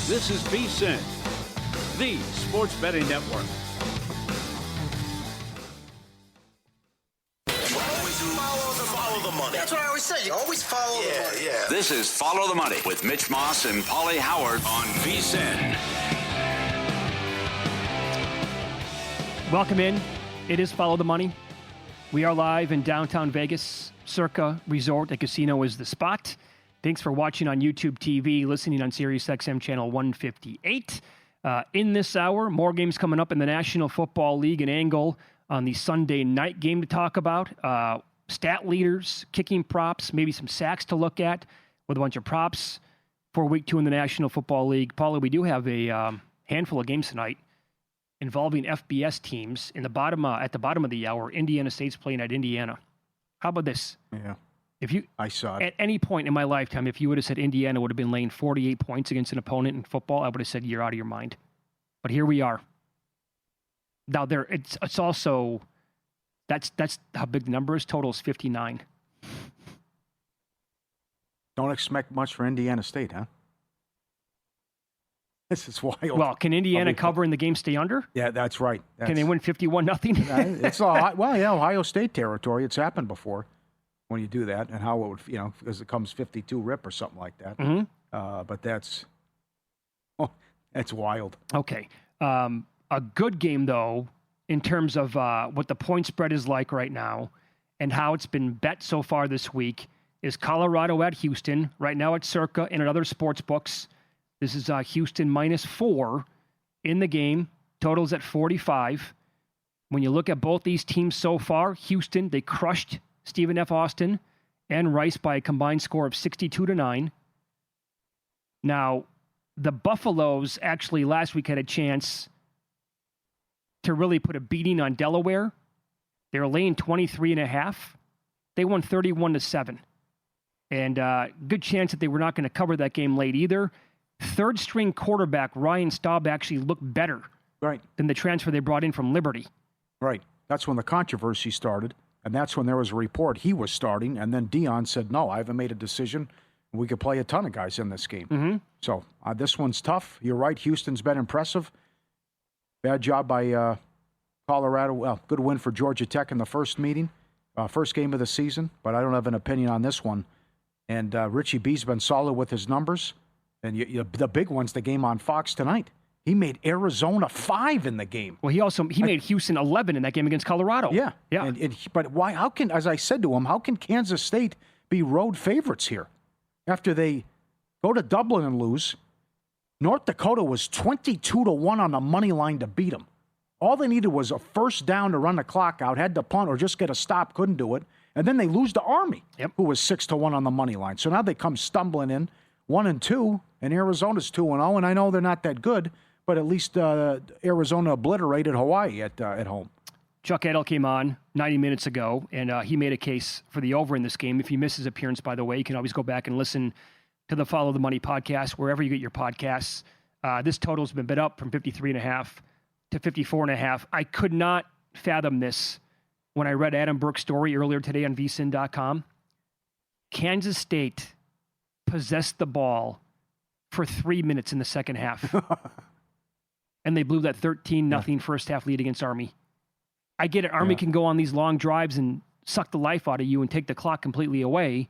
This is VSiN, the sports betting network. Follow the money. That's what I always say. You always follow the money. Yeah. This is Follow the Money with Mitch Moss and Pauly Howard on VSiN. Welcome in. It is Follow the Money. We are live in downtown Vegas. Circa Resort and Casino is the spot. Thanks for watching on YouTube TV, listening on SiriusXM channel 158. In this hour, more games coming up in the National Football League, an angle on the Sunday night game to talk about. Stat leaders, kicking props, maybe some sacks to look at with a bunch of props for week 2 in the National Football League. Pauly, we do have a handful of games tonight involving FBS teams. At the bottom of the hour, Indiana State's playing at Indiana. How about this? Yeah. I saw it. At any point in my lifetime, if you would have said Indiana would have been laying 48 points against an opponent in football, I would have said you're out of your mind. But here we are. Now it's also that's how big the number is. Total is 59. Don't expect much for Indiana State, huh? This is wild. Well, can Indiana cover and the game stay under? Yeah, that's right. Can they win 51-0? It's Ohio State territory. It's happened before when you do that, and how it would, because it comes 52 rip or something like that. Mm-hmm. But that's wild. Okay. A good game, though, in terms of what the point spread is like right now and how it's been bet so far this week, is Colorado at Houston. Right now it's Circa and at other sports books. This is Houston -4 in the game. Totals at 45. When you look at both these teams so far, Houston, they crushed Stephen F. Austin and Rice by a combined score of 62-9. Now, the Buffaloes actually last week had a chance to really put a beating on Delaware. They were laying 23.5. They won 31-7. And good chance that they were not going to cover that game late either. Third string quarterback Ryan Staub actually looked better than the transfer they brought in from Liberty. Right. That's when the controversy started. And that's when there was a report he was starting. And then Dion said, no, I haven't made a decision. We could play a ton of guys in this game. Mm-hmm. So this one's tough. You're right. Houston's been impressive. Bad job by Colorado. Well, good win for Georgia Tech in the first game of the season. But I don't have an opinion on this one. And Richie B's been solid with his numbers. And the big one's the game on Fox tonight. He made Arizona 5 in the game. Well, he made Houston 11 in that game against Colorado. Yeah. Yeah. But why? How can, as I said to him, how can Kansas State be road favorites here after they go to Dublin and lose? North Dakota was 22-1 on the money line to beat them. All they needed was a first down to run the clock out, had to punt or just get a stop, couldn't do it. And then they lose to Army, who was 6-1 on the money line. So now they come stumbling in 1-2, and Arizona's 2-0. And I know they're not that good, but at least Arizona obliterated Hawaii at home. Chuck Edel came on 90 minutes ago, and he made a case for the over in this game. If you miss his appearance, by the way, you can always go back and listen to the Follow the Money podcast, wherever you get your podcasts. This total's been bid up from 53.5 to 54.5. I could not fathom this when I read Adam Burke's story earlier today on vsin.com. Kansas State possessed the ball for 3 minutes in the second half. And they blew that 13-0 first half lead against Army. I get it. Army can go on these long drives and suck the life out of you and take the clock completely away.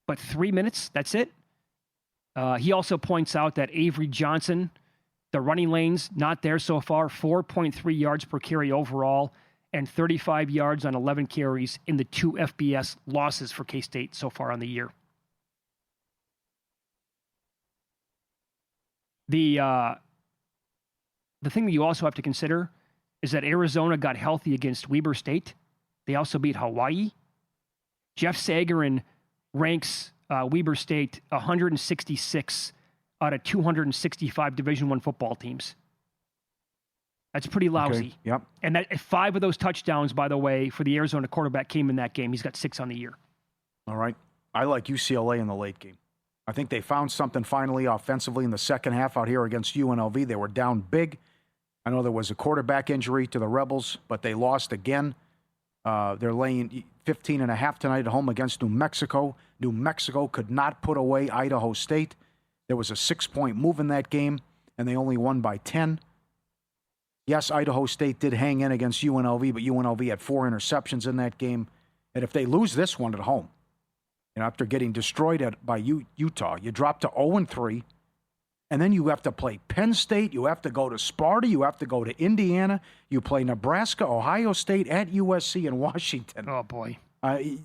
But 3 minutes, that's it. He also points out that Avery Johnson, the running lanes, not there so far, 4.3 yards per carry overall, and 35 yards on 11 carries in the 2 FBS losses for K-State so far on the year. The thing that you also have to consider is that Arizona got healthy against Weber State. They also beat Hawaii. Jeff Sagarin ranks Weber State 166 out of 265 Division I football teams. That's pretty lousy. Okay. Yep. And 5 of those touchdowns, by the way, for the Arizona quarterback came in that game. He's got 6 on the year. All right. I like UCLA in the late game. I think they found something finally offensively in the second half out here against UNLV. They were down big. I know there was a quarterback injury to the Rebels, but they lost again. They're laying 15.5 tonight at home against New Mexico. New Mexico could not put away Idaho State. There was a 6-point move in that game, and they only won by 10. Yes, Idaho State did hang in against UNLV, but UNLV had 4 interceptions in that game. And if they lose this one at home, after getting destroyed by Utah, you drop to 0-3, and then you have to play Penn State, you have to go to Sparta, you have to go to Indiana, you play Nebraska, Ohio State, at USC, and Washington. Oh, boy. I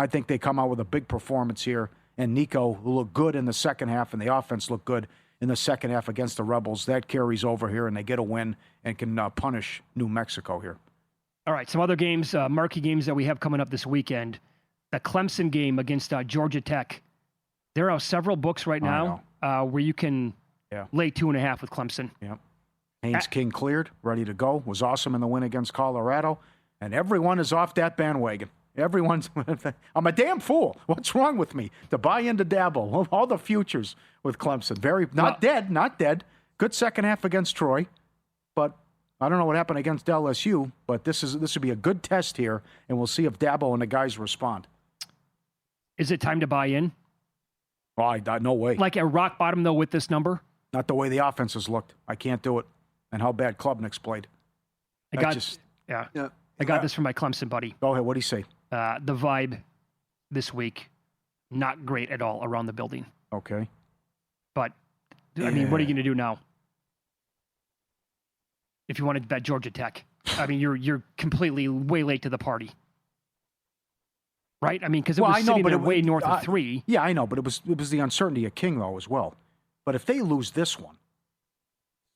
think they come out with a big performance here, and Nico, who looked good in the second half, and the offense looked good in the second half against the Rebels, that carries over here, and they get a win and can punish New Mexico here. All right, some other games, marquee games that we have coming up this weekend. The Clemson game against Georgia Tech. There are several books right now where you can lay 2.5 with Clemson. Yeah. Haynes King cleared, ready to go. Was awesome in the win against Colorado. And everyone is off that bandwagon. Everyone's, I'm a damn fool. What's wrong with me? To buy into Dabo. All the futures with Clemson. Not dead. Good second half against Troy. But I don't know what happened against LSU, but this would be a good test here, and we'll see if Dabo and the guys respond. Is it time to buy in? Oh, no way. Like at rock bottom, though, with this number? Not the way the offenses looked. I can't do it. And how bad Klubnik's played. I got this from my Clemson buddy. Go ahead. What do you say? The vibe this week, not great at all around the building. Okay. But, I mean, what are you going to do now? If you wanted to bet Georgia Tech. I mean, you're completely way late to the party. Right? I mean, because it was sitting there way north of 3. Yeah, I know, but it was the uncertainty of King, though, as well. But if they lose this one,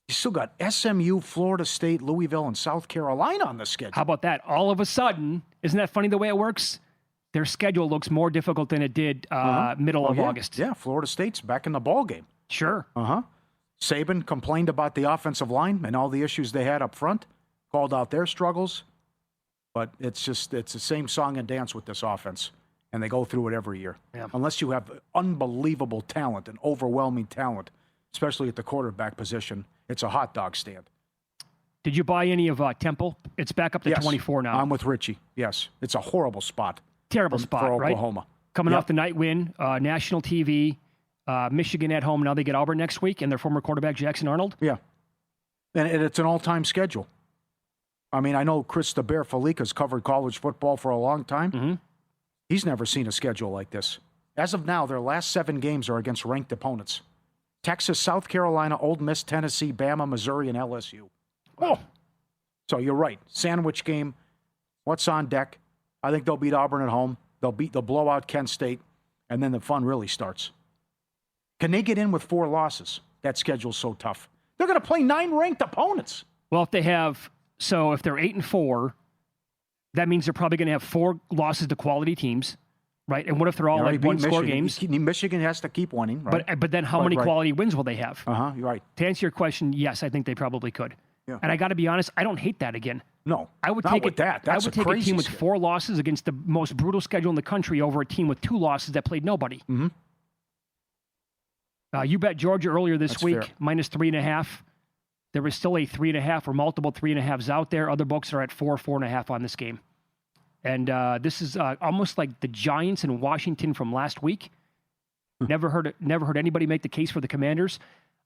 you still got SMU, Florida State, Louisville, and South Carolina on the schedule. How about that? All of a sudden, isn't that funny the way it works? Their schedule looks more difficult than it did middle of August. Yeah, Florida State's back in the ball game. Sure. Saban complained about the offensive line and all the issues they had up front, called out their struggles. But it's the same song and dance with this offense, and they go through it every year. Yeah. Unless you have unbelievable talent and overwhelming talent, especially at the quarterback position, it's a hot dog stand. Did you buy any of Temple? It's back up to 24 now. I'm with Richie. Yes. It's a horrible spot. Terrible spot, for right? Oklahoma. Coming off the night win, national TV, Michigan at home. Now they get Auburn next week, and their former quarterback, Jackson Arnold. Yeah. And it's an all-time schedule. I mean, I know Chris the Bear Falika's covered college football for a long time. Mm-hmm. He's never seen a schedule like this. As of now, their last 7 games are against ranked opponents. Texas, South Carolina, Ole Miss, Tennessee, Bama, Missouri, and LSU. Oh! So you're right. Sandwich game. What's on deck? I think they'll beat Auburn at home. They'll blow out Kent State, and then the fun really starts. Can they get in with 4 losses? That schedule's so tough. They're going to play 9 ranked opponents. Well, if they're 8-4, that means they're probably going to have 4 losses to quality teams, right? And what if they're all like one-score games? Michigan has to keep winning, right? But then how many quality wins will they have? You're right. To answer your question, yes, I think they probably could. Yeah. And I got to be honest, I don't hate that again. No, I would not take with that. That's I would take a team with 4 losses against the most brutal schedule in the country over a team with 2 losses that played nobody. Mm-hmm. You bet Georgia earlier this week, fair. -3.5. There was still a 3.5 or multiple 3.5s out there. Other books are at 4.5 on this game. And this is almost like the Giants in Washington from last week. Never heard anybody make the case for the Commanders.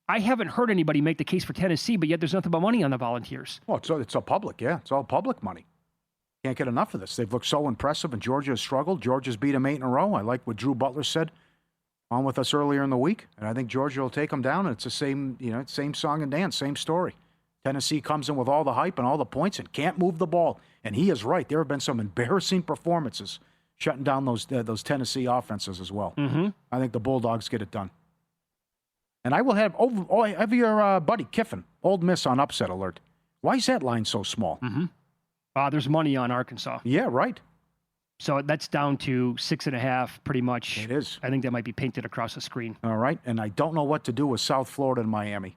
I haven't heard anybody make the case for Tennessee, but yet there's nothing but money on the Volunteers. Well, it's all public, yeah. It's all public money. Can't get enough of this. They've looked so impressive, and Georgia has struggled. Georgia's beat them 8 in a row. I like what Drew Butler said on with us earlier in the week, and I think Georgia will take them down. And it's the same song and dance, same story. Tennessee comes in with all the hype and all the points and can't move the ball. And he is right. There have been some embarrassing performances shutting down those Tennessee offenses as well. Mm-hmm. I think the Bulldogs get it done. And I will have your buddy Kiffin, Old Miss on upset alert. Why is that line so small? Mm-hmm. There's money on Arkansas. Yeah, right. So that's down to 6.5 pretty much. It is. I think that might be painted across the screen. All right. And I don't know what to do with South Florida and Miami.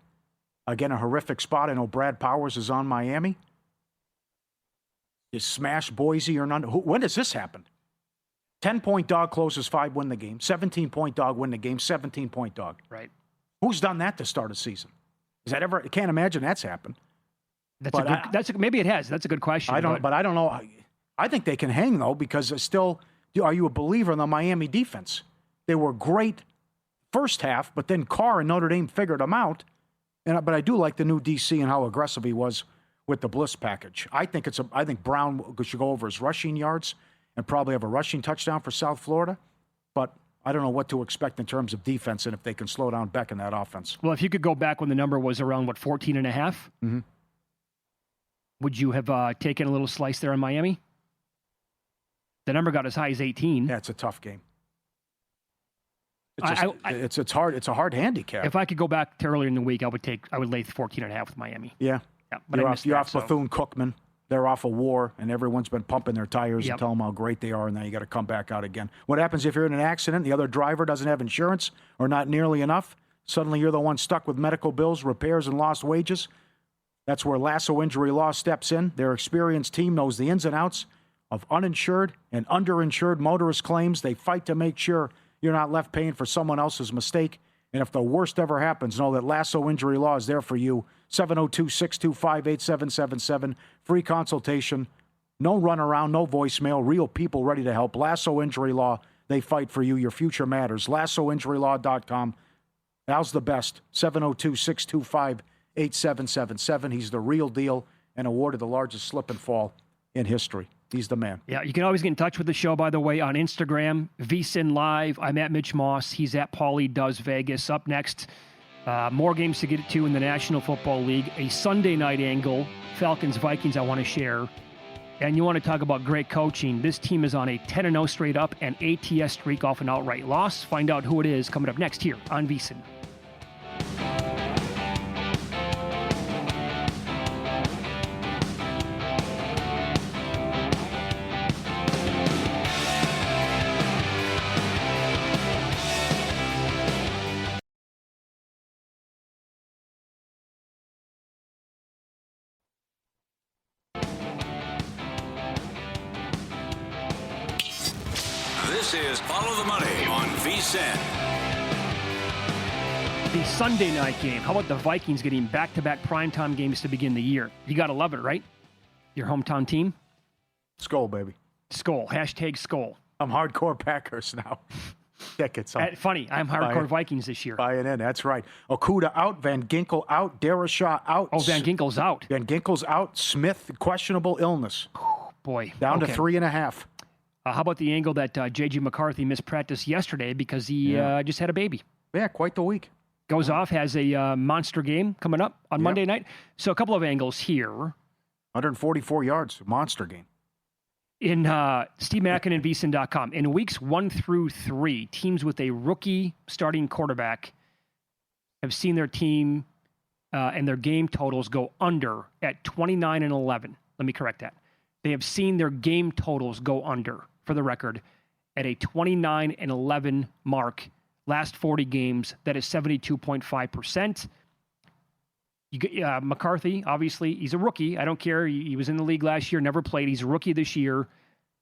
Again, a horrific spot. I know Brad Powers is on Miami. Is smash Boise or none? When does this happen? 10-point dog closes 5, win the game. 17-point dog win the game. 17-point dog. Right. Who's done that to start a season? Is that ever? I can't imagine that's happened. Maybe it has. That's a good question. I don't know. I think they can hang though, because it's still. Are you a believer in the Miami defense? They were great first half, but then Carr and Notre Dame figured them out. But I do like the new DC and how aggressive he was with the Bliss package. I think Brown should go over his rushing yards and probably have a rushing touchdown for South Florida. But I don't know what to expect in terms of defense and if they can slow down Beck in that offense. Well, if you could go back when the number was around, 14 and a half, would you have taken a little slice there on Miami? The number got as high as 18. Yeah, it's a tough game. It's hard. It's a hard handicap. If I could go back to earlier in the week, I would lay 14 and a half with Miami. Yeah. But you're off Bethune-Cookman. They're off a war, and everyone's been pumping their tires and telling them how great they are, and then you got to come back out again. What happens if you're in an accident, the other driver doesn't have insurance or not nearly enough? Suddenly you're the one stuck with medical bills, repairs, and lost wages. That's where Lasso Injury Law steps in. Their experienced team knows the ins and outs of uninsured and underinsured motorist claims. They fight to make sure you're not left paying for someone else's mistake. And if the worst ever happens, know that Lasso Injury Law is there for you. 702-625-8777. Free consultation. No runaround, no voicemail. Real people ready to help. Lasso Injury Law. They fight for you. Your future matters. LassoInjuryLaw.com. Al's the best. 702-625-8777. He's the real deal and awarded the largest slip and fall in history. He's the man. Yeah, you can always get in touch with the show, by the way, on Instagram, VSiN Live. I'm at Mitch Moss. He's at Pauly Does Vegas. Up next, more games to get to in the National Football League. A Sunday night angle, Falcons-Vikings, I want to share. And you want to talk about great coaching. This team is on a 10-0 straight up and ATS streak off an outright loss. Find out who it is coming up next here on VSiN. This is Follow the Money on VSiN. The Sunday night game. How about the Vikings getting back-to-back primetime games to begin the year? You got to love it, right? Your hometown team? Skol, baby. Skol. Hashtag Skol. I'm hardcore Packers now. Tickets. Funny. I'm hardcore Vikings this year. Buying in. That's right. Okuda out. Van Ginkel out. Darashaw out. Oh, Van Ginkel's out. Van Ginkel's out. Smith, questionable illness. Boy. Down to 3.5. How about the angle that J.J. McCarthy missed practice yesterday because he just had a baby? Yeah, quite the week. Goes off, has a monster game coming up on Monday night. So a couple of angles here. 144 yards, monster game. In Steve Mackin and VSiN.com, in weeks 1 through 3, teams with a rookie starting quarterback have seen their team and their game totals go under at 29 and 11. Let me correct that. They have seen their game totals go under, for the record, at a 29 and 11 mark. Last 40 games, that is 72.5%. McCarthy, obviously, he's a rookie. I don't care. He was in the league last year, never played. He's a rookie this year.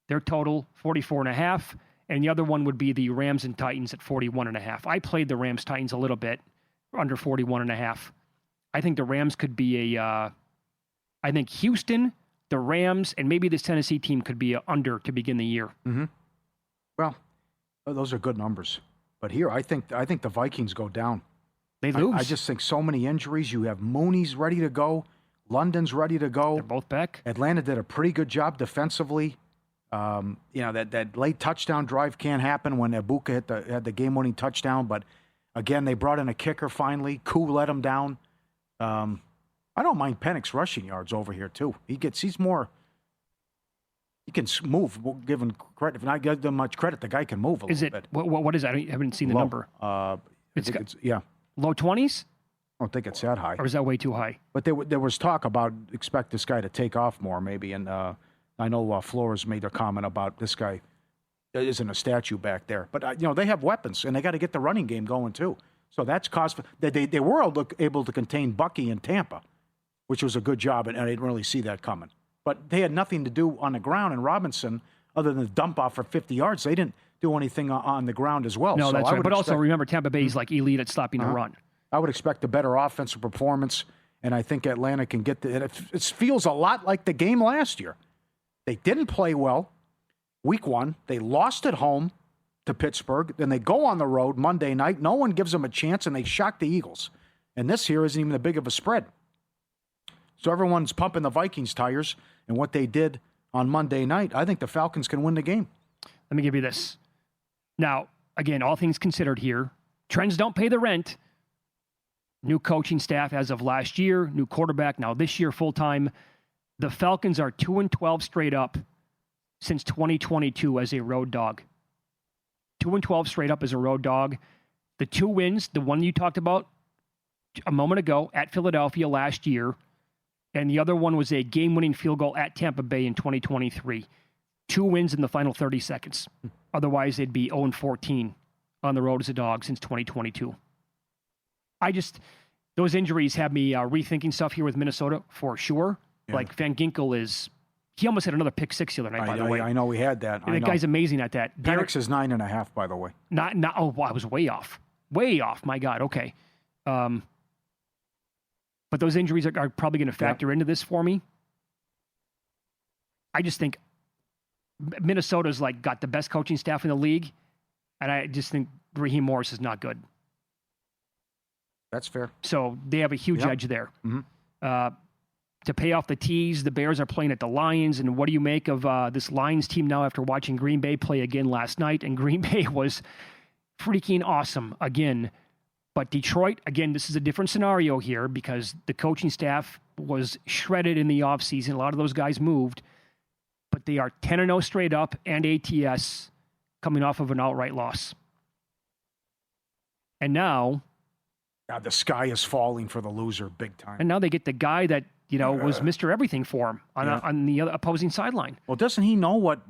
Their total, 44.5. And the other one would be the Rams and Titans at 41.5. I played the Rams-Titans a little bit, under 41.5. I think the Rams could be I think Houston, the Rams, and maybe this Tennessee team could be under to begin the year. Mm-hmm. Well, those are good numbers. But here, I think the Vikings go down. They lose. I just think so many injuries. You have Mooney's ready to go. London's ready to go. They're both back. Atlanta did a pretty good job defensively. That late touchdown drive can't happen when Ibuka had the game-winning touchdown. But, again, they brought in a kicker finally. Koo let him down. I don't mind Penix rushing yards over here, too. He's more... He can move. We'll give him credit. If not give them much credit, the guy can move a little bit. What is that? I haven't seen the number. It's low 20s? I don't think it's that high. Or is that way too high? But there was talk about expect this guy to take off more maybe. And I know Flores made a comment about this guy isn't a statue back there. But, they have weapons, and they got to get the running game going too. So that's cost. They were able to contain Bucky in Tampa, which was a good job, and I didn't really see that coming. But they had nothing to do on the ground, and Robinson, other than the dump off for 50 yards, they didn't do anything on the ground as well. No, so that's right. But also remember, Tampa Bay is like elite at stopping the run. I would expect a better offensive performance, and I think Atlanta can get it feels a lot like the game last year. They didn't play well. Week 1, they lost at home to Pittsburgh. Then they go on the road Monday night. No one gives them a chance, and they shock the Eagles. And this here isn't even that big of a spread. So everyone's pumping the Vikings tires, and what they did on Monday night, I think the Falcons can win the game. Let me give you this. Now, again, all things considered here, trends don't pay the rent. New coaching staff as of last year, new quarterback now this year full-time. The Falcons are 2-12 straight up since 2022 as a road dog. 2-12 straight up as a road dog. The 2 wins, the one you talked about a moment ago at Philadelphia last year, and the other one was a game-winning field goal at Tampa Bay in 2023. 2 wins in the final 30 seconds. Otherwise, they'd be 0-14 on the road as a dog since 2022. Those injuries have me rethinking stuff here with Minnesota for sure. Yeah. Like Van Ginkel he almost had another pick 6 the other night, by the way. I know we had that. And the guy's amazing at that. Penix is 9.5, by the way. Oh, wow, I was way off. Way off. My God. Okay. But those injuries are probably going to factor into this for me. I just think Minnesota's got the best coaching staff in the league, and I just think Raheem Morris is not good. That's fair. So they have a huge edge there. Mm-hmm. To pay off the tease, the Bears are playing at the Lions, and what do you make of this Lions team now after watching Green Bay play again last night? And Green Bay was freaking awesome again. But Detroit, again, this is a different scenario here because the coaching staff was shredded in the offseason. A lot of those guys moved. But they are 10-0 straight up and ATS coming off of an outright loss. And now... God, the sky is falling for the loser big time. And now they get the guy that, was Mr. Everything for him on the opposing sideline. Well, doesn't he know what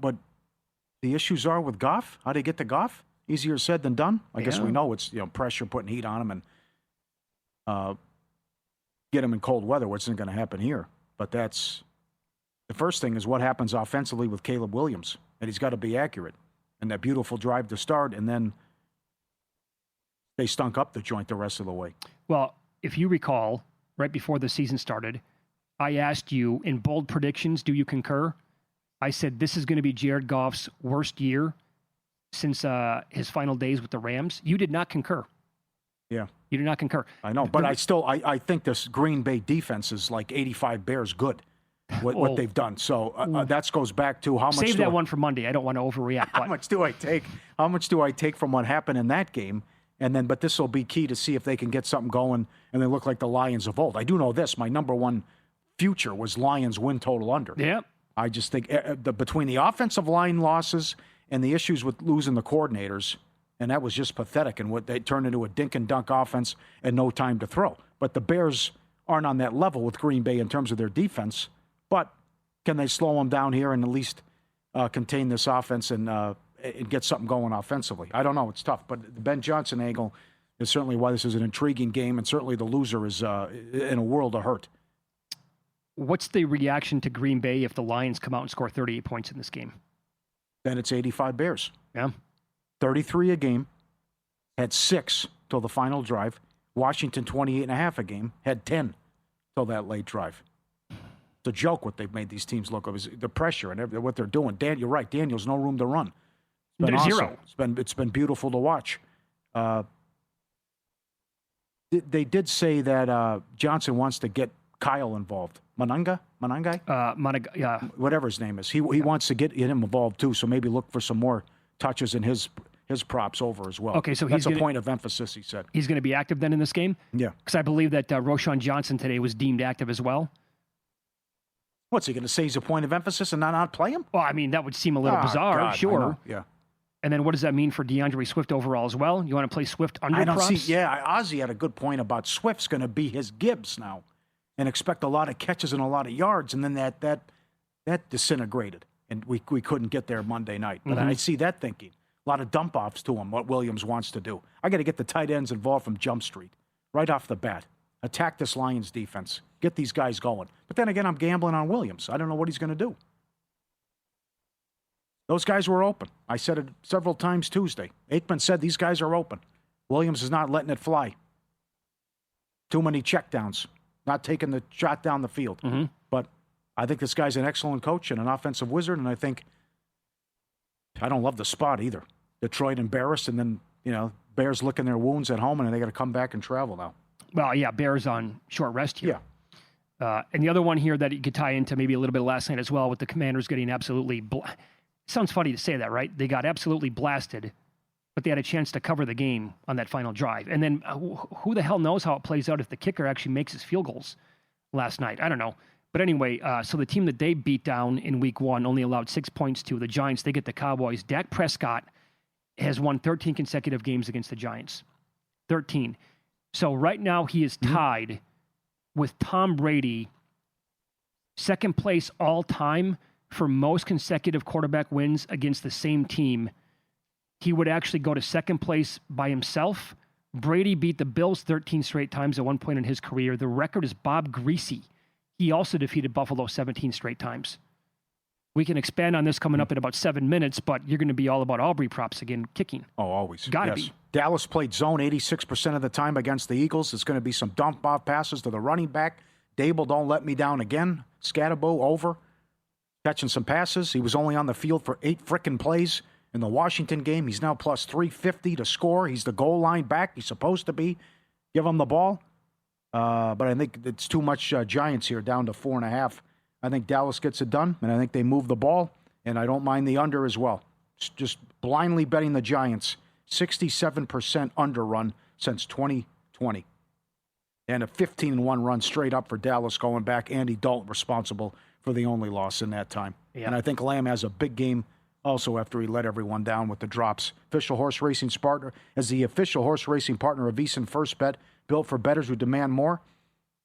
the issues are with Goff? How to get to Goff? Easier said than done. I guess we know it's pressure, putting heat on him, and get him in cold weather, which isn't going to happen here. But that's the first thing is what happens offensively with Caleb Williams, and he's got to be accurate. And that beautiful drive to start, and then they stunk up the joint the rest of the way. Well, if you recall, right before the season started, I asked you in bold predictions, do you concur? I said this is going to be Jared Goff's worst year since his final days with the Rams. You did not concur. Yeah. You did not concur. I know, but I think this Green Bay defense is like 85 Bears good, what they've done. So that goes back to how much... Save that one for Monday. I don't want to overreact. How much do I take? How much do I take from what happened in that game? And then, but this will be key to see if they can get something going and they look like the Lions of old. I do know this. My number one future was Lions win total under. Yeah. I just think between the offensive line losses and the issues with losing the coordinators, and that was just pathetic, and what they turned into a dink and dunk offense and no time to throw. But the Bears aren't on that level with Green Bay in terms of their defense. But can they slow them down here and at least contain this offense and get something going offensively? I don't know. It's tough. But the Ben Johnson angle is certainly why this is an intriguing game, and certainly the loser is in a world of hurt. What's the reaction to Green Bay if the Lions come out and score 38 points in this game? Then it's 85 Bears. Yeah. 33 a game, had 6 till the final drive. Washington 28.5 a game, had 10 till that late drive. It's a joke what they've made these teams look like. The pressure and what they're doing. Dan, you're right. Daniel's no room to run. It's been Zero. Awesome. It's been beautiful to watch. They did say that Johnson wants to get Kyle involved. Mananga? Yeah. Whatever his name is. He wants to get him involved too, so maybe look for some more touches in his props over as well. Okay, so that's a point of emphasis, he said. He's going to be active then in this game? Yeah. Because I believe that Roshan Johnson today was deemed active as well. What's he going to say? He's a point of emphasis and not play him? Well, I mean, that would seem a little bizarre, God, sure. Yeah. And then what does that mean for DeAndre Swift overall as well? You want to play Swift under props? Ozzie had a good point about Swift's going to be his Gibbs now and expect a lot of catches and a lot of yards, and then that disintegrated, and we couldn't get there Monday night. But I see that thinking. A lot of dump-offs to him, what Williams wants to do. I got to get the tight ends involved from Jump Street, right off the bat. Attack this Lions defense. Get these guys going. But then again, I'm gambling on Williams. I don't know what he's going to do. Those guys were open. I said it several times Tuesday. Aikman said these guys are open. Williams is not letting it fly. Too many checkdowns. Not taking the shot down the field. Mm-hmm. But I think this guy's an excellent coach and an offensive wizard, and I don't love the spot either. Detroit embarrassed, and then, Bears licking their wounds at home, and they got to come back and travel now. Well, yeah, Bears on short rest here. Yeah. And the other one here that you could tie into maybe a little bit last night as well, with the Commanders getting absolutely sounds funny to say that, right? They got absolutely blasted, but they had a chance to cover the game on that final drive. And then who the hell knows how it plays out if the kicker actually makes his field goals last night? I don't know. But anyway, so the team that they beat down in week 1 only allowed 6 points to the Giants. They get the Cowboys. Dak Prescott has won 13 consecutive games against the Giants. 13. So right now he is tied with Tom Brady, second place all time for most consecutive quarterback wins against the same team. He would actually go to second place by himself. Brady beat the Bills 13 straight times at one point in his career. The record is Bob Greasy. He also defeated Buffalo 17 straight times. We can expand on this coming up in about 7 minutes, but you're going to be all about Aubrey props again, kicking. Oh, always. Gotta be. Dallas played zone 86% of the time against the Eagles. It's going to be some dump-off passes to the running back. Dable, don't let me down again. Scatterbo, over. Catching some passes. He was only on the field for 8 frickin' plays in the Washington game. He's now plus 350 to score. He's the goal line back. He's supposed to be. Give him the ball. But I think it's too much Giants here, down to 4.5. I think Dallas gets it done, and I think they move the ball, and I don't mind the under as well. Just blindly betting the Giants, 67% under run since 2020. And a 15-1 run straight up for Dallas going back. Andy Dalton responsible for the only loss in that time. Yeah. And I think Lamb has a big game also after he let everyone down with the drops. Official horse racing partner, as the official horse racing partner of VSiN First Bet, built for bettors who demand more.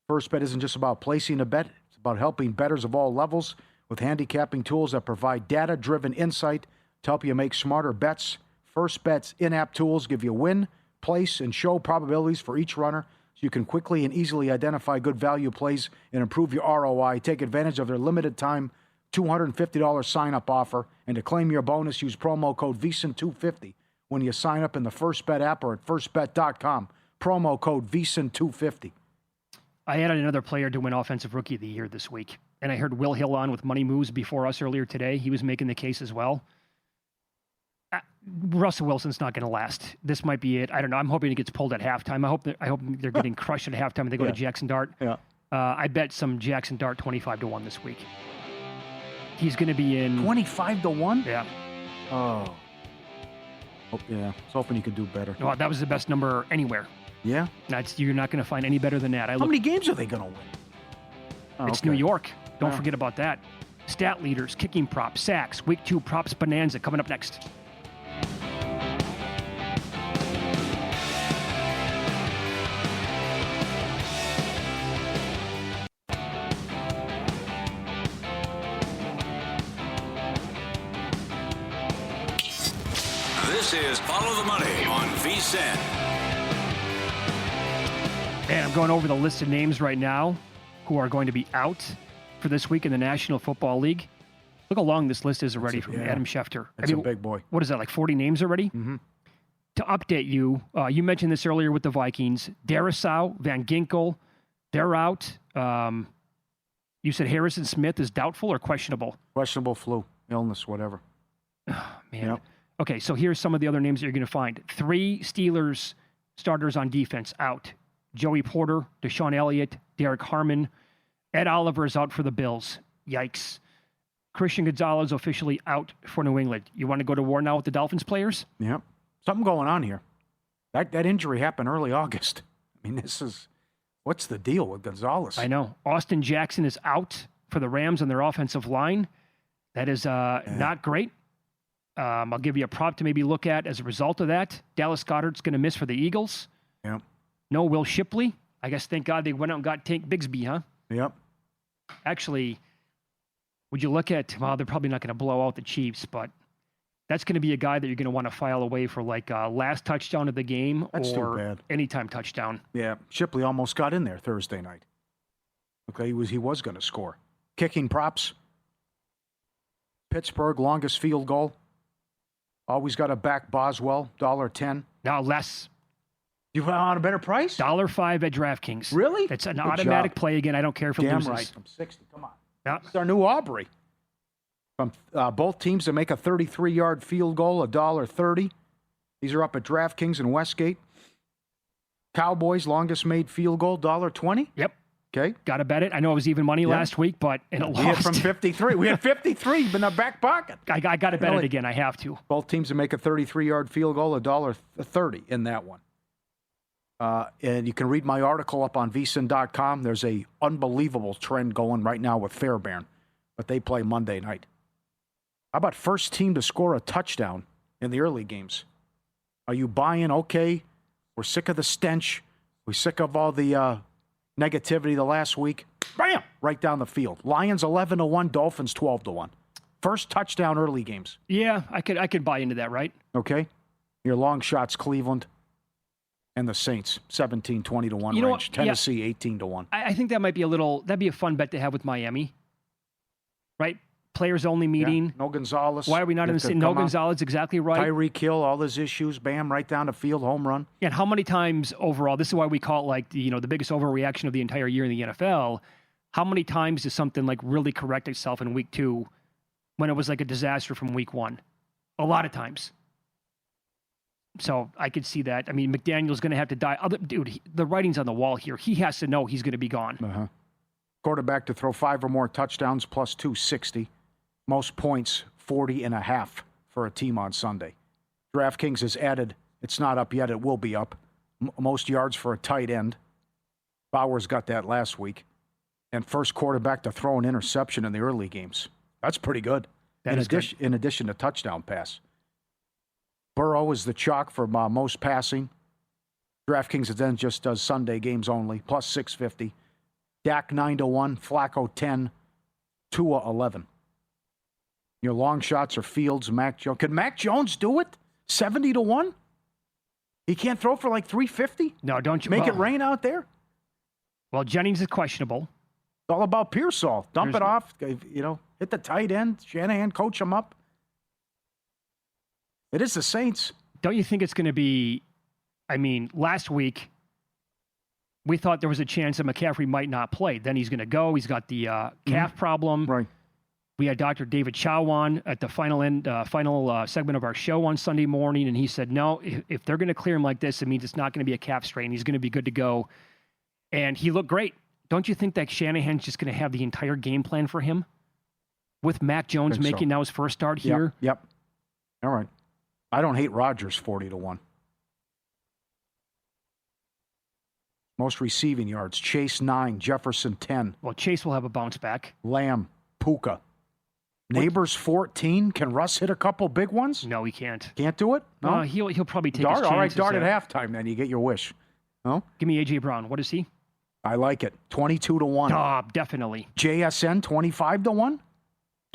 First Bet isn't just about placing a bet. It's about helping bettors of all levels with handicapping tools that provide data-driven insight to help you make smarter bets. First Bet's in-app tools give you win, place, and show probabilities for each runner so you can quickly and easily identify good value plays and improve your ROI. Take advantage of their limited time $250 sign-up offer, and to claim your bonus, use promo code VSiN250 when you sign up in the First Bet app or at firstbet.com. Promo code VSiN250. I added another player to win Offensive Rookie of the Year this week, and I heard Will Hill on with Money Moves before us earlier today. He was making the case as well. Russell Wilson's not going to last. This might be it. I don't know. I'm hoping he gets pulled at halftime. I hope they're getting crushed at halftime and they go to Jackson Dart. Yeah. I bet some Jackson Dart 25-1 this week. He's going to be in 25-1. Yeah. Oh. Yeah. I was hoping he could do better. No, that was the best number anywhere. Yeah. You're not going to find any better than that. How many games are they going to win? Oh, it's New York. Don't forget about that. Stat leaders, kicking props, sacks, week 2 props bonanza coming up next. This is Follow the Money on VSiN. And I'm going over the list of names right now who are going to be out for this week in the National Football League. Look how long this list is already from Adam Schefter. That's a big boy. What is that, like 40 names already? Mm-hmm. To update you, you mentioned this earlier with the Vikings. Darisaw, Van Ginkel, they're out. You said Harrison Smith is doubtful or questionable? Questionable flu, illness, whatever. Oh, man. Yep. Okay, so here's some of the other names that you're going to find. 3 Steelers starters on defense out. Joey Porter, Deshaun Elliott, Derek Harmon. Ed Oliver is out for the Bills. Yikes. Christian Gonzalez officially out for New England. You want to go to war now with the Dolphins players? Yep. Something going on here. That injury happened early August. I mean, what's the deal with Gonzalez? I know. Austin Jackson is out for the Rams on their offensive line. That is not great. I'll give you a prop to maybe look at as a result of that. Dallas Goedert's going to miss for the Eagles. Yep. No Will Shipley. I guess, thank God, they went out and got Tank Bigsby, huh? Yep. Actually, would you look at, well, they're probably not going to blow out the Chiefs, but that's going to be a guy that you're going to want to file away for like last touchdown of the game or anytime touchdown. Yeah, Shipley almost got in there Thursday night. Okay, he was going to score. Kicking props. Pittsburgh, longest field goal. Always got to back Boswell, $1.10. Now less. You want a better price? $5 at DraftKings. Really? It's an automatic play again. I don't care if it loses. Damn right. I'm 60. Come on. Yeah. It's our new Aubrey. From both teams to make a 33-yard field goal, $1.30. These are up at DraftKings and Westgate. Cowboys, longest made field goal, $1.20. Yep. Okay. Got to bet it. I know it was even money last week, but it We had lost. from 53. We had 53 in our back pocket. I got to bet it again. I have to. Both teams to make a 33-yard field goal, $1.30 in that one. And you can read my article up on vsin.com. There's a unbelievable trend going right now with Fairbairn, but they play Monday night. How about first team to score a touchdown in the early games? Are you buying? Okay, we're sick of the stench. We're sick of all the negativity the last week. Bam! Right down the field. Lions 11-1, Dolphins 12-1. First touchdown early games. Yeah, I could buy into that, right? Okay. Your long shots, Cleveland and the Saints, 17-20-1 range. Tennessee, 18-1. I think that'd be a fun bet to have with Miami, right? Players only meeting. Yeah. No Gonzalez. Why are we not in the same? No Gonzalez, exactly right. Tyreek Hill, all his issues, bam, right down the field, home run. And how many times overall, this is why we call it like, the biggest overreaction of the entire year in the NFL. How many times does something like really correct itself in week 2 when it was like a disaster from week 1? A lot of times. So I could see that. I mean, McDaniel's going to have to die. The writing's on the wall here. He has to know he's going to be gone. Quarterback to throw 5 or more touchdowns, plus 260. Most points, 40.5 for a team on Sunday. DraftKings has added, it's not up yet, it will be up. Most yards for a tight end. Bowers got that last week. And first quarterback to throw an interception in the early games. That's pretty good. In addition to touchdown pass. Burrow is the chalk for most passing. DraftKings then just does Sunday games only, plus 650. Dak 9-1, Flacco 10, Tua 11. Your long shots are Fields, Mac Jones. Could Mac Jones do it? 70-1? He can't throw for like 350? No, don't you make it rain out there? Well, Jennings is questionable. It's all about Pearsall. Dump it off, hit the tight end. Shanahan, coach him up. It is the Saints. Don't you think it's going to be, last week, we thought there was a chance that McCaffrey might not play. Then he's going to go. He's got the calf problem. Right. We had Dr. David Chow on at the final segment of our show on Sunday morning, and he said, no, if they're going to clear him like this, it means it's not going to be a calf strain. He's going to be good to go. And he looked great. Don't you think that Shanahan's just going to have the entire game plan for him? With Mac Jones making now his first start here? Yep. All right. I don't hate Rodgers 40-1. Most receiving yards, Chase 9, Jefferson 10. Well, Chase will have a bounce back. Lamb, Puka. Neighbors 14. Can Russ hit a couple big ones? No, he can't. Can't do it? No. He'll probably take his chances. All right, dart at halftime, then you get your wish. No? Give me A.J. Brown. What is he? I like it. 22-1. Definitely. JSN 25-1.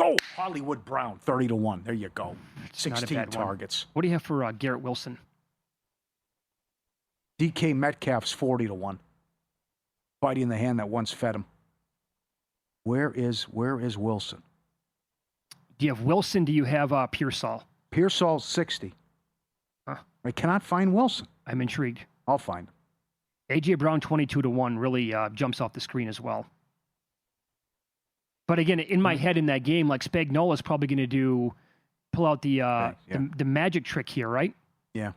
Oh, Hollywood Brown 30-1. There you go. 16 targets. What do you have for Garrett Wilson? DK Metcalf's 40-1. Biting the hand that once fed him. Where is Wilson? Do you have Wilson? Do you have Pearsall? Pearsall's 60. Huh. I cannot find Wilson. I'm intrigued. I'll find him. A.J. Brown 22-1 really jumps off the screen as well. But again, in my head in that game, like Spagnola's probably going to pull out the magic trick here, right? Yeah.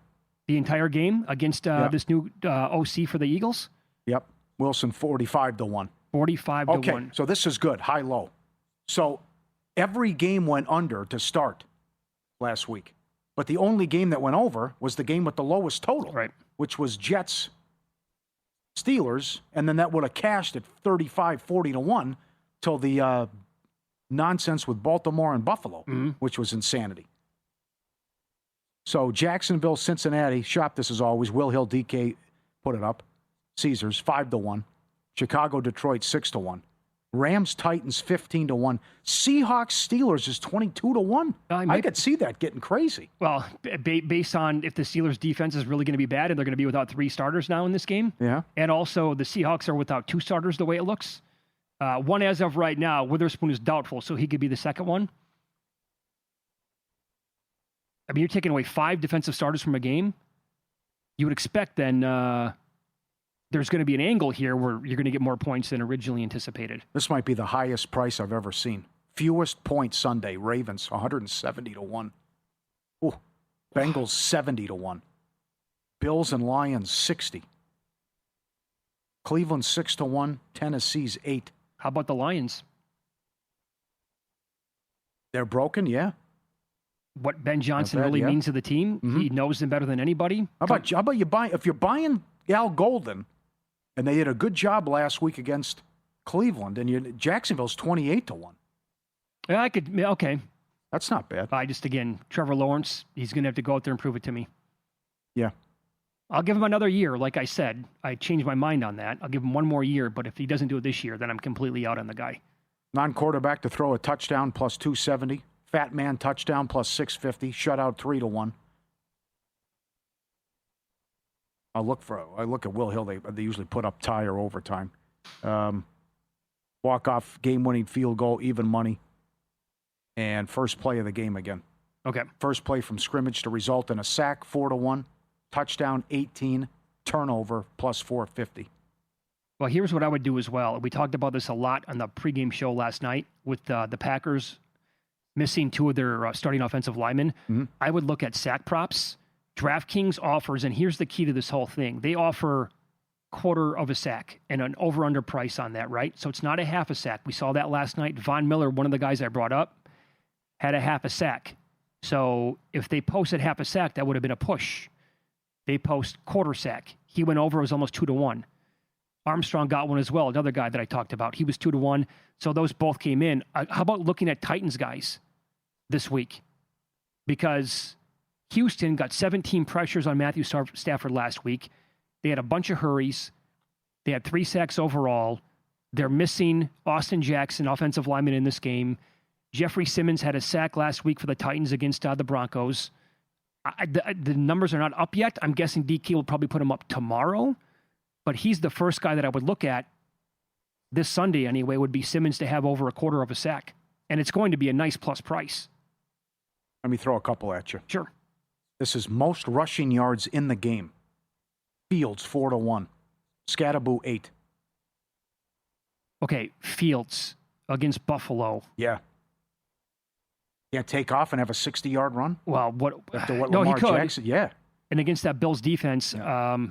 The entire game against this new OC for the Eagles? Yep. Wilson 45-1. 45-1. Okay, so this is good. High-low. So every game went under to start last week. But the only game that went over was the game with the lowest total, right? Which was Jets-Steelers, and then that would have cashed at 35-40-1 till the nonsense with Baltimore and Buffalo, which was insanity. So Jacksonville, Cincinnati, shop this as always. Will Hill, DK, put it up. Caesars, 5-1. Chicago, Detroit, 6-1. Rams, Titans, 15-1. Seahawks, Steelers is 22-1. I could see that getting crazy. Well, based on if the Steelers' defense is really going to be bad and they're going to be without 3 starters now in this game. Yeah. And also the Seahawks are without 2 starters the way it looks. One as of right now, Witherspoon is doubtful, so he could be the second one. I mean, you're taking away 5 defensive starters from a game. You would expect then there's going to be an angle here where you're going to get more points than originally anticipated. This might be the highest price I've ever seen. Fewest points Sunday, Ravens, 170-1. Ooh, Bengals 70-1. Bills and Lions 60. Cleveland 6-1. Tennessee's 8. How about the Lions? They're broken, yeah. What Ben Johnson Not bad, really yeah. means to the team, he knows them better than anybody. How about you buy if you're buying Al Golden, and they did a good job last week against Cleveland, and Jacksonville's 28-1. Yeah, I could. Okay. That's not bad. Again, Trevor Lawrence, he's going to have to go out there and prove it to me. Yeah. I'll give him another year. Like I said, I changed my mind on that. I'll give him one more year, but if he doesn't do it this year, then I'm completely out on the guy. Non-quarterback to throw a touchdown plus 270. Fat man touchdown plus 650. Shutout 3-1. I look at Will Hill. They usually put up tie or overtime. Walk-off game-winning field goal, even money. And first play of the game again. Okay. First play from scrimmage to result in a sack, 4-1. Touchdown, 18. Turnover, plus 450. Well, here's what I would do as well. We talked about this a lot on the pregame show last night with the Packers missing two of their starting offensive linemen. Mm-hmm. I would look at sack props. DraftKings offers, and here's the key to this whole thing. They offer quarter of a sack and an over-under price on that, right? So it's not a half a sack. We saw that last night. Von Miller, one of the guys I brought up, had a half a sack. So if they posted half a sack, that would have been a push. They post quarter sack. He went over. It was almost 2-1. Armstrong got one as well, another guy that I talked about. He was 2-1. So those both came in. How about looking at Titans guys this week? Because Houston got 17 pressures on Matthew Stafford last week. They had a bunch of hurries. They had 3 sacks overall. They're missing Austin Jackson, offensive lineman, in this game. Jeffrey Simmons had a sack last week for the Titans against the Broncos. The numbers are not up yet. I'm guessing DK will probably put them up tomorrow. But he's the first guy that I would look at this Sunday anyway, would be Simmons to have over a quarter of a sack. And it's going to be a nice plus price. Let me throw a couple at you. Sure. This is most rushing yards in the game. Fields, 4-1. Scatterboo, 8. Okay, Fields against Buffalo. Yeah. Can't take off and have a 60-yard run? Well, After what no, Lamar he could. Jackson? Yeah. And against that Bills defense, Yeah.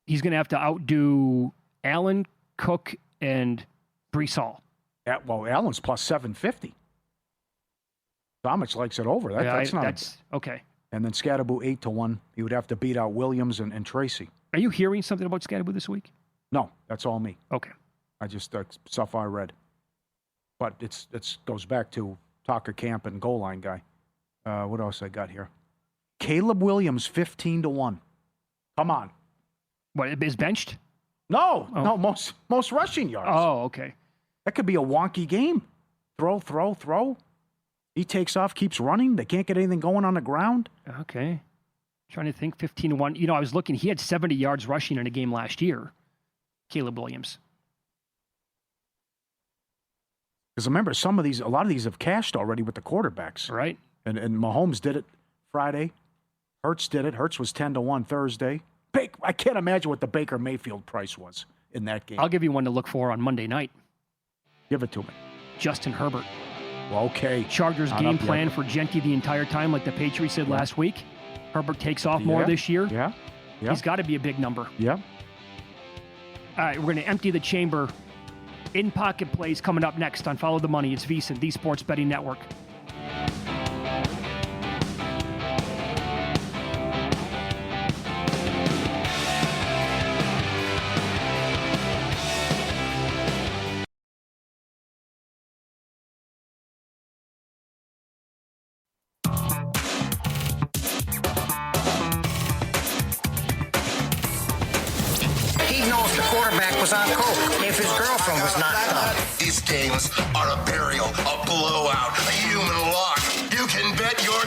he's going to have to outdo Allen, Cook, and Brees Hall. Yeah, well, Allen's plus 750. Domich likes it over. That's okay. And then Scatterboo 8-1. He would have to beat out Williams and Tracy. Are you hearing something about Scatterboo this week? No, that's all me. Okay. I just stuff I read. But it's goes back to Tucker Camp and goal line guy. What else I got here? Caleb Williams 15-1. Come on. What, is benched? No, most rushing yards. Oh, okay. That could be a wonky game. Throw. He takes off, keeps running. They can't get anything going on the ground. Okay. Trying to think, 15-1. You know, I was looking. He had 70 yards rushing in a game last year, Caleb Williams. Because remember, a lot of these have cashed already with the quarterbacks. Right. And Mahomes did it Friday. Hurts did it. Hurts was 10-1 Thursday. I can't imagine what the Baker Mayfield price was in that game. I'll give you one to look for on Monday night. Give it to me. Justin Herbert. Well, okay. Chargers game plan for Genty the entire time, like the Patriots said last week. Herbert takes off more this year. Yeah. He's got to be a big number. Yeah. All right, we're going to empty the chamber. In-pocket plays coming up next on Follow the Money. It's VSiN, the Sports Betting Network. On coke if his girlfriend was knocked up. These games are a burial, a blowout, a human lock. You can bet your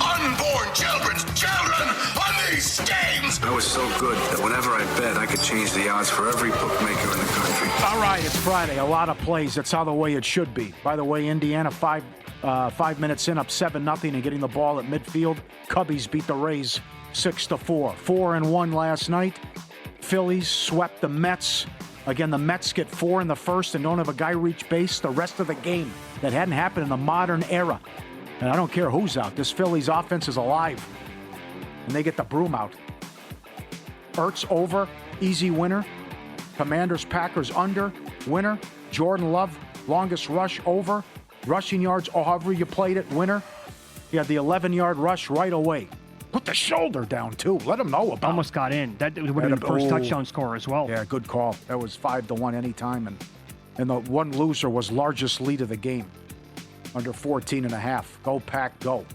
unborn children's children on these games. I was so good that whenever I bet, I could change the odds for every bookmaker in the country. All right, it's Friday. A lot of plays. That's how the way it should be. By the way, Indiana 5 minutes in, up 7-0 and getting the ball at midfield. Cubbies beat the Rays 6-4. 4-1 last night. Phillies swept the Mets. Again, the Mets get 4 in the first and don't have a guy reach base the rest of the game. That hadn't happened in the modern era. And I don't care who's out. This Phillies offense is alive. And they get the broom out. Ertz over, easy winner. Commanders, Packers under, winner. Jordan Love, longest rush over. Rushing yards, however you played it, winner. He had the 11-yard rush right away. Put the shoulder down, too. Let him know about Almost got in. That would have been the first touchdown score as well. Yeah, good call. That was 5-1 anytime. And the one loser was largest lead of the game. Under 14.5. Go, Pack, go.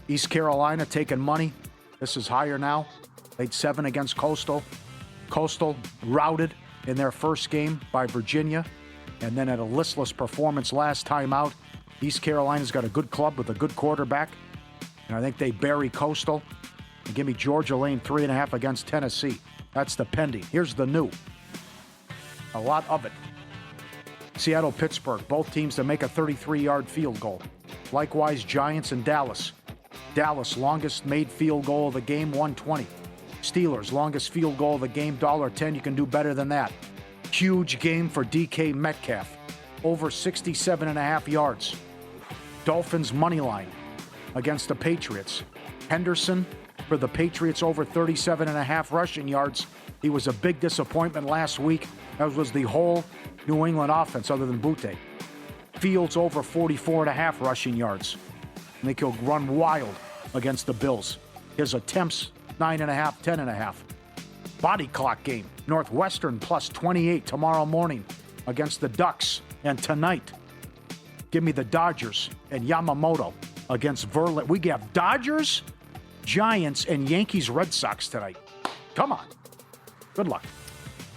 East Carolina taking money. This is higher now. Laid 7 against Coastal. Coastal routed in their first game by Virginia. And then at a listless performance last time out. East Carolina's got a good club with a good quarterback. And I think they bury Coastal. And give me Georgia laying 3.5 against Tennessee. That's the pending. Here's the new. A lot of it. Seattle, Pittsburgh, both teams to make a 33-yard field goal. Likewise, Giants and Dallas. Dallas, longest made field goal of the game, 120. Steelers, longest field goal of the game, $1.10. You can do better than that. Huge game for DK Metcalf. Over 67.5 yards. Dolphins money line against the Patriots. Henderson for the Patriots over 37.5 rushing yards. He was a big disappointment last week, as was the whole New England offense other than Butte. Fields over 44.5 rushing yards. I think he'll run wild against the Bills. His attempts, 9.5, 10.5. Body clock game. Northwestern plus 28 tomorrow morning against the Ducks. And tonight, give me the Dodgers and Yamamoto against Verlander. We have Dodgers, Giants, and Yankees Red Sox tonight. Come on. Good luck.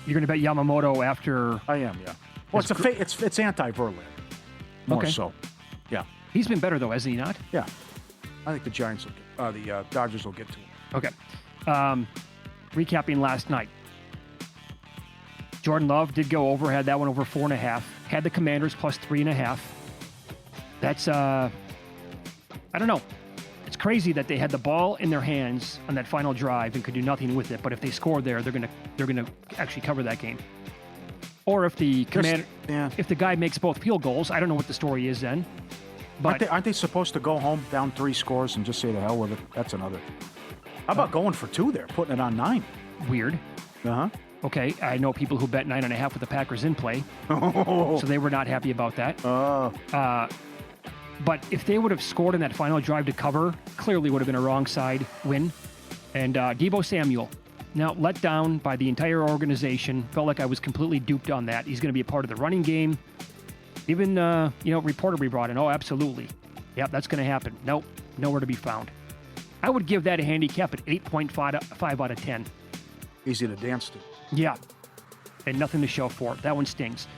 You're going to bet Yamamoto after... I am, yeah. Well, it's anti-Verlander. More so. Yeah. He's been better, though, hasn't he not? Yeah. I think the Giants will the Dodgers will get to him. Okay. Recapping last night. Jordan Love did go over, had that one over 4.5. Had the Commanders plus 3.5. That's, I don't know. It's crazy that they had the ball in their hands on that final drive and could do nothing with it. But if they score there, they're gonna actually cover that game. Or if the if the guy makes both field goals, I don't know what the story is then. But aren't they supposed to go home down 3 scores and just say the hell with it? That's another. How about going for 2 there, putting it on 9? Weird. Uh-huh. Okay, I know people who bet 9.5 with the Packers in play, so they were not happy about that. But if they would have scored in that final drive to cover, clearly would have been a wrong side win. And Deebo Samuel, now let down by the entire organization. Felt like I was completely duped on that. He's going to be a part of the running game. Even, reporter we brought in, oh, absolutely. Yep, that's going to happen. Nope, nowhere to be found. I would give that a handicap at 8.5 out of 10. Easy to dance to. Yeah, and nothing to show for it. That one stings.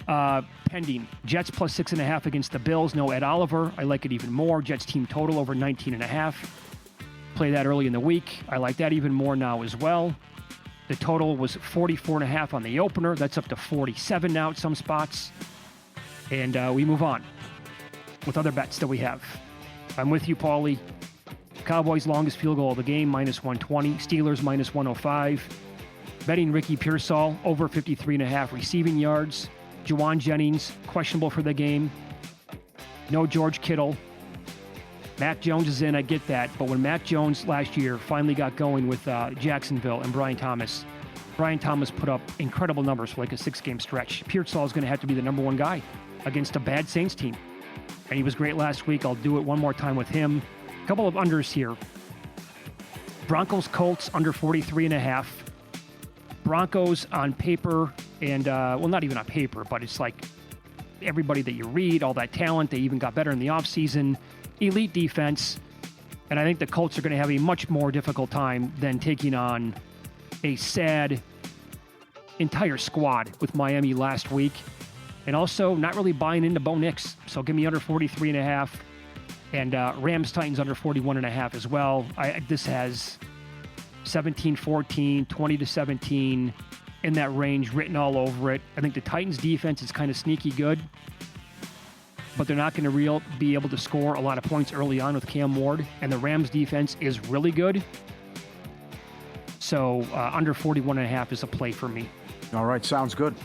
Pending. Jets plus 6.5 against the Bills. No Ed Oliver. I like it even more. Jets team total over 19.5. Play that early in the week. I like that even more now as well. The total was 44.5 on the opener. That's up to 47 now at some spots. And we move on with other bets that we have. I'm with you, Pauly. Cowboys' longest field goal of the game, minus 120. Steelers, minus 105. Betting Ricky Pearsall, over 53.5 receiving yards. Juwan Jennings, questionable for the game. No George Kittle. Mac Jones is in, I get that. But when Mac Jones last year finally got going with Jacksonville and Brian Thomas put up incredible numbers for like a 6-game stretch. Pearsall is going to have to be the number 1 guy against a bad Saints team. And he was great last week. I'll do it one more time with him. A couple of unders here. Broncos Colts under 43.5. Broncos on paper and, not even on paper, but it's like everybody that you read, all that talent, they even got better in the offseason. Elite defense. And I think the Colts are going to have a much more difficult time than taking on a sad entire squad with Miami last week. And also not really buying into Bo Nix. So give me under 43.5. And Rams Titans under 41.5 as well. This has 17-14, 20-17 in that range written all over it. I think the Titans defense is kind of sneaky good, but they're not going to be able to score a lot of points early on with Cam Ward. And the Rams defense is really good. So under 41.5 is a play for me. All right, sounds good.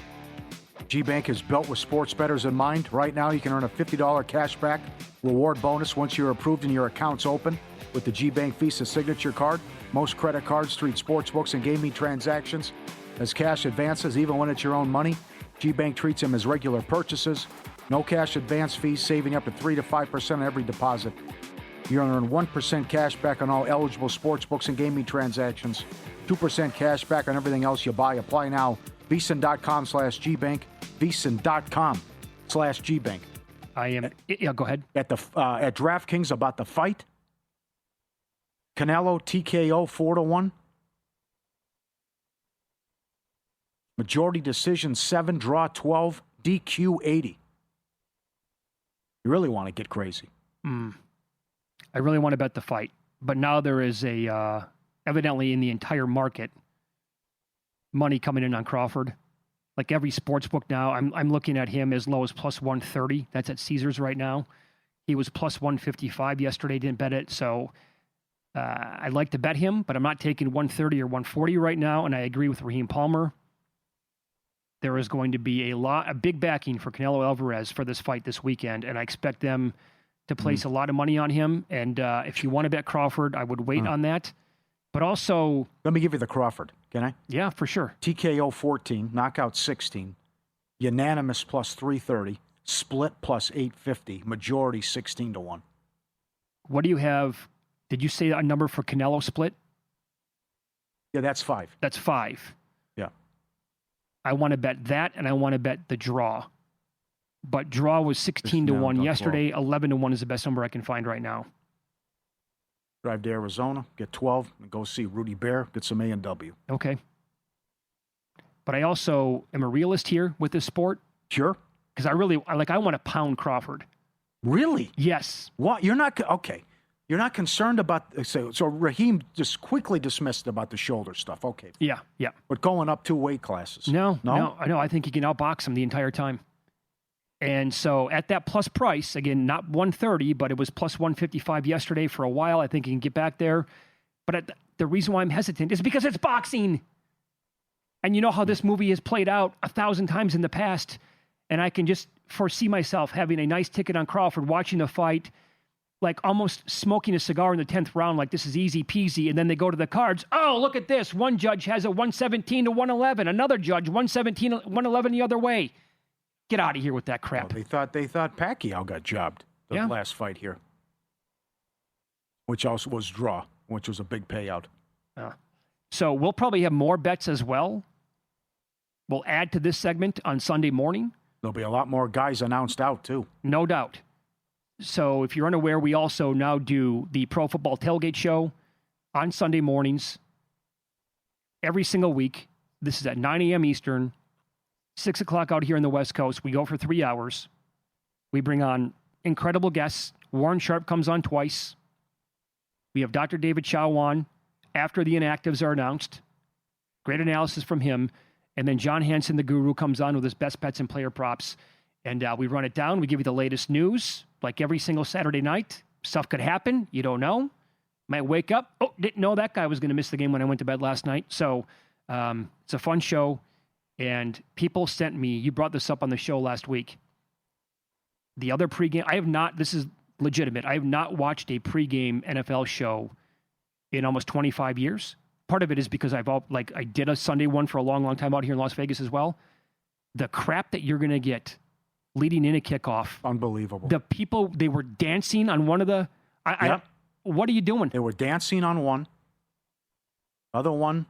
G-Bank is built with sports bettors in mind. Right now, you can earn a $50 cashback reward bonus once you're approved and your account's open with the G-Bank Visa Signature Card. Most credit cards treat sportsbooks and gaming transactions as cash advances, even when it's your own money. G-Bank treats them as regular purchases. No cash advance fees, saving up to 3 to 5% on every deposit. You're going to earn 1% cash back on all eligible sportsbooks and gaming transactions. 2% cash back on everything else you buy. Apply now. VSiN.com/GBank. VSiN.com/GBank. I am. Yeah, go ahead. At DraftKings about the fight. Canelo TKO 4-1. Majority decision 7, draw 12, DQ 80. You really want to get crazy. I really want to bet the fight, but now there is a evidently in the entire market money coming in on Crawford. Like every sports book now, I'm looking at him as low as plus 130. That's at Caesars right now. He was plus 155 yesterday. Didn't bet it, so I'd like to bet him, but I'm not taking 130 or 140 right now. And I agree with Raheem Palmer. There is going to be a big backing for Canelo Alvarez for this fight this weekend, and I expect them to place a lot of money on him. And if you want to bet Crawford, I would wait on that. But also... Let me give you the Crawford, can I? Yeah, for sure. TKO 14, knockout 16, unanimous plus 330, split plus 850, majority 16-1. What do you have? Did you say a number for Canelo split? Yeah, that's 5. That's 5. Yeah. I want to bet that, and I want to bet the draw. But draw was 16-1 yesterday. 11-1 is the best number I can find right now. Drive to Arizona, get 12, and go see Rudy Bear, get some A&W. Okay. But I also am a realist here with this sport. Sure. Because I want to pound Crawford. Really? Yes. What? You're not, okay. You're not concerned about, so Raheem just quickly dismissed about the shoulder stuff. Okay. Yeah. But going up 2 weight classes. No. I think he can outbox him the entire time. And so at that plus price, again, not 130, but it was plus 155 yesterday for a while. I think he can get back there. But the reason why I'm hesitant is because it's boxing. And you know how this movie has played out 1,000 times in the past. And I can just foresee myself having a nice ticket on Crawford, watching the fight, like almost smoking a cigar in the 10th round, like this is easy peasy. And then they go to the cards. Oh, look at this. One judge has a 117 to 111. Another judge, 117 to 111 the other way. Get out of here with that crap. Well, they thought Pacquiao got jobbed the last fight here, which also was draw, which was a big payout. So we'll probably have more bets as well. We'll add to this segment on Sunday morning. There'll be a lot more guys announced out, too. No doubt. So if you're unaware, we also now do the Pro Football Tailgate Show on Sunday mornings every single week. This is at 9 a.m. Eastern. 6 o'clock out here on the West Coast. We go for 3 hours. We bring on incredible guests. Warren Sharp comes on twice. We have Dr. David Chow on after the inactives are announced. Great analysis from him. And then John Hansen, the guru, comes on with his best bets and player props. And we run it down. We give you the latest news, like every single Saturday night. Stuff could happen. You don't know. Might wake up. Oh, didn't know that guy was going to miss the game when I went to bed last night. So it's a fun show. And people sent me, you brought this up on the show last week, the other pregame. I have not, this is legitimate, I have not watched a pregame NFL show in almost 25 years. Part of it is because I did a Sunday one for a long, long time out here in Las Vegas as well. The crap that you're going to get leading in a kickoff. Unbelievable. The people, they were dancing on one of the, what are you doing? They were dancing on one. Other one,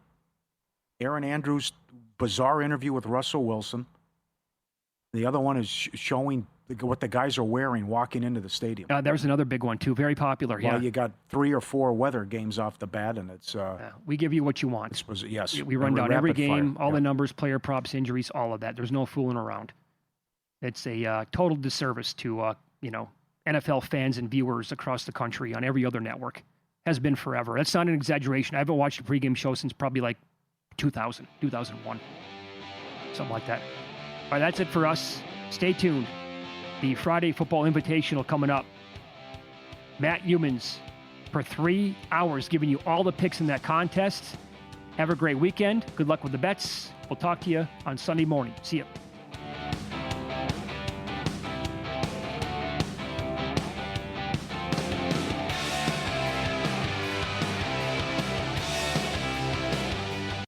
Aaron Andrews' bizarre interview with Russell Wilson. The other one is showing what the guys are wearing walking into the stadium. There's another big one, too. Very popular. Well, you got 3 or 4 weather games off the bat, and it's... we give you what you want. Yes. We run down every game, all the numbers, player props, injuries, all of that. There's no fooling around. It's a total disservice to, NFL fans and viewers across the country on every other network. Has been forever. That's not an exaggeration. I haven't watched a pregame show since probably like 2000, 2001, something like that. All right, that's it for us. Stay tuned. The Friday Football Invitational coming up. Matt Humans for 3 hours giving you all the picks in that contest. Have a great weekend. Good luck with the bets. We'll talk to you on Sunday morning. See you.